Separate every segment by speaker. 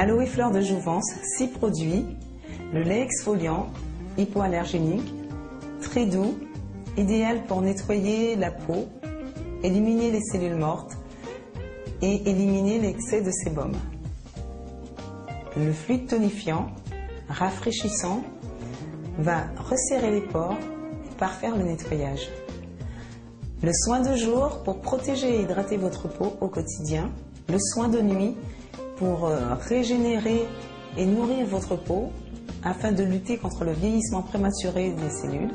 Speaker 1: Aloe fleur de jouvence, 6 produits. Le lait exfoliant, hypoallergénique, très doux, idéal pour nettoyer la peau, éliminer les cellules mortes et éliminer l'excès de sébum. Le fluide tonifiant, rafraîchissant, va resserrer les pores et parfaire le nettoyage. Le soin de jour pour protéger et hydrater votre peau au quotidien. Le soin de nuit pour régénérer et nourrir votre peau afin de lutter contre le vieillissement prématuré des cellules.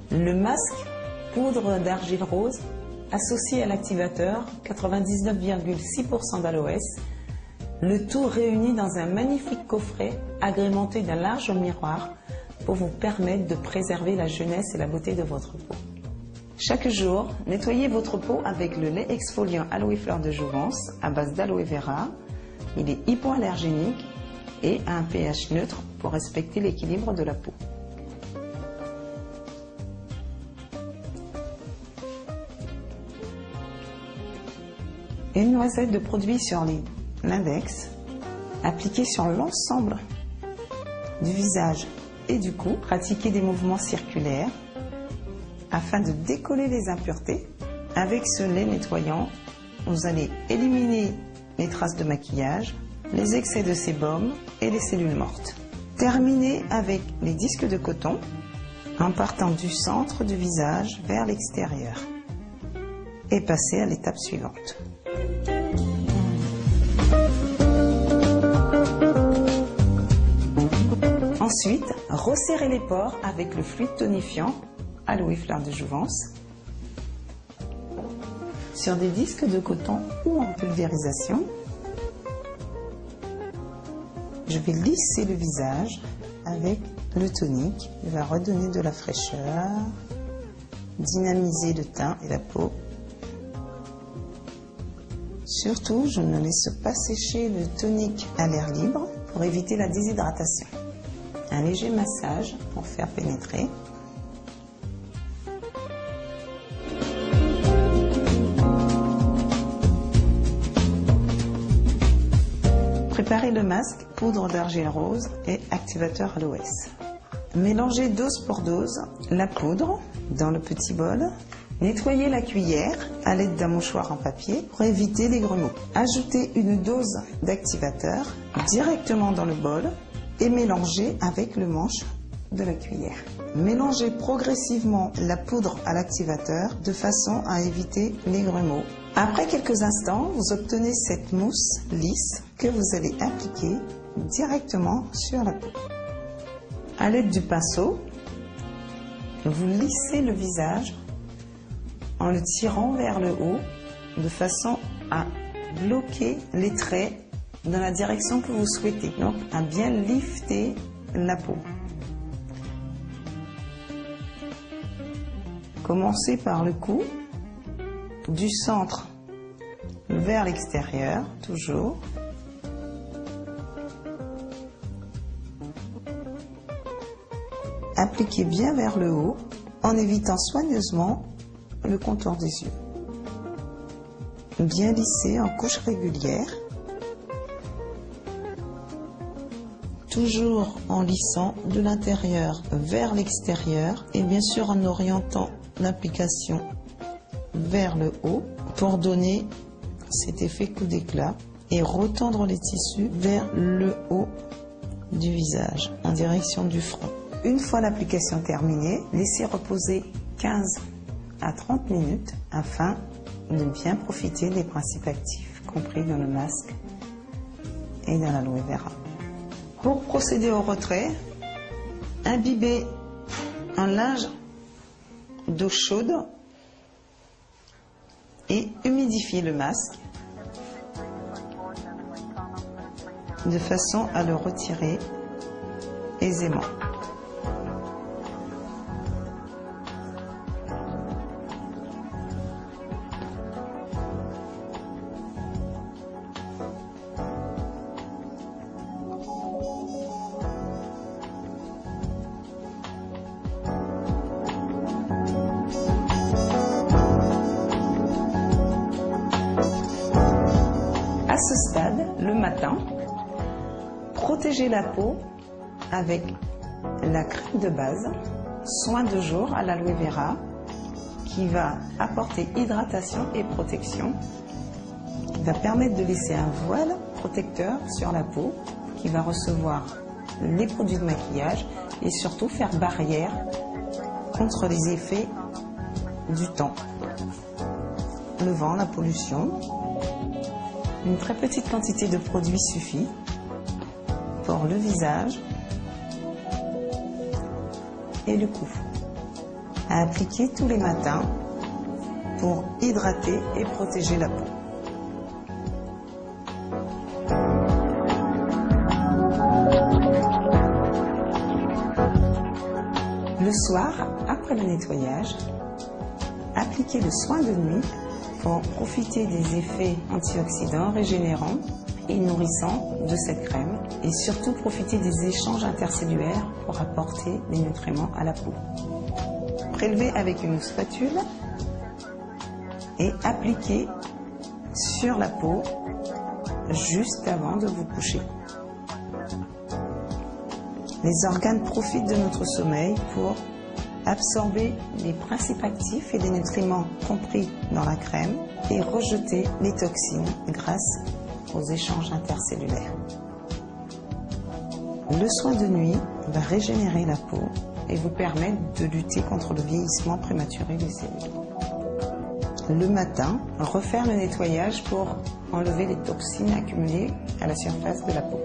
Speaker 1: Le masque poudre d'argile rose associé à l'activateur 99,6% d'aloès. Le tout réuni dans un magnifique coffret agrémenté d'un large miroir pour vous permettre de préserver la jeunesse et la beauté de votre peau. Chaque jour, nettoyez votre peau avec le lait exfoliant Aloe fleur de jouvence à base d'aloe vera. Il est hypoallergénique et a un pH neutre pour respecter l'équilibre de la peau. Une noisette de produit sur l'index, appliqué sur l'ensemble du visage et du cou. Pratiquez des mouvements circulaires afin de décoller les impuretés. Avec ce lait nettoyant, vous allez éliminer les traces de maquillage, les excès de sébum et les cellules mortes. Terminez avec les disques de coton en partant du centre du visage vers l'extérieur et passez à l'étape suivante. Ensuite, resserrez les pores avec le fluide tonifiant Aloe fleur de jouvence sur des disques de coton ou en pulvérisation. Je vais lisser le visage avec le tonique. Il va redonner de la fraîcheur, dynamiser le teint et la peau. Surtout, je ne laisse pas sécher le tonique à l'air libre pour éviter la déshydratation. Un léger massage pour faire pénétrer. Préparez le masque, poudre d'argile rose et activateur aloès. Mélangez dose pour dose la poudre dans le petit bol. Nettoyez la cuillère à l'aide d'un mouchoir en papier pour éviter les grumeaux. Ajoutez une dose d'activateur directement dans le bol et mélangez avec le manche de la cuillère. Mélangez progressivement la poudre à l'activateur de façon à éviter les grumeaux. Après quelques instants, vous obtenez cette mousse lisse que vous allez appliquer directement sur la peau. À l'aide du pinceau, vous lissez le visage en le tirant vers le haut de façon à bloquer les traits dans la direction que vous souhaitez. Donc, à bien lifter la peau. Commencez par le cou, du centre vers l'extérieur, toujours. Appliquez bien vers le haut en évitant soigneusement le contour des yeux. Bien lisser en couches régulières. Toujours en lissant de l'intérieur vers l'extérieur et bien sûr en orientant l'application vers le haut pour donner cet effet coup d'éclat et retendre les tissus vers le haut du visage en direction du front. Une fois l'application terminée, laissez reposer 15 à 30 minutes afin de bien profiter des principes actifs compris dans le masque et dans l'aloe vera. Pour procéder au retrait, imbibez un linge d'eau chaude et humidifiez le masque de façon à le retirer aisément. À ce stade, le matin, Protégez la peau avec la crème de base, soin de jour à l'aloe vera, qui va apporter hydratation et protection, qui va permettre de laisser un voile protecteur sur la peau, qui va recevoir les produits de maquillage et surtout faire barrière contre les effets du temps. Le vent, la pollution. Une très petite quantité de produit suffit pour le visage et le cou. À appliquer tous les matins pour hydrater et protéger la peau. Le soir, après le nettoyage, appliquez le soin de nuit pour profiter des effets antioxydants, régénérants et nourrissants de cette crème et surtout profiter des échanges intercellulaires pour apporter des nutriments à la peau. Prélevez avec une spatule et appliquez sur la peau juste avant de vous coucher. Les organes profitent de notre sommeil pour absorber les principes actifs et les nutriments compris dans la crème et rejeter les toxines grâce aux échanges intercellulaires. Le soin de nuit va régénérer la peau et vous permettre de lutter contre le vieillissement prématuré des cellules. Le matin, refaire le nettoyage pour enlever les toxines accumulées à la surface de la peau.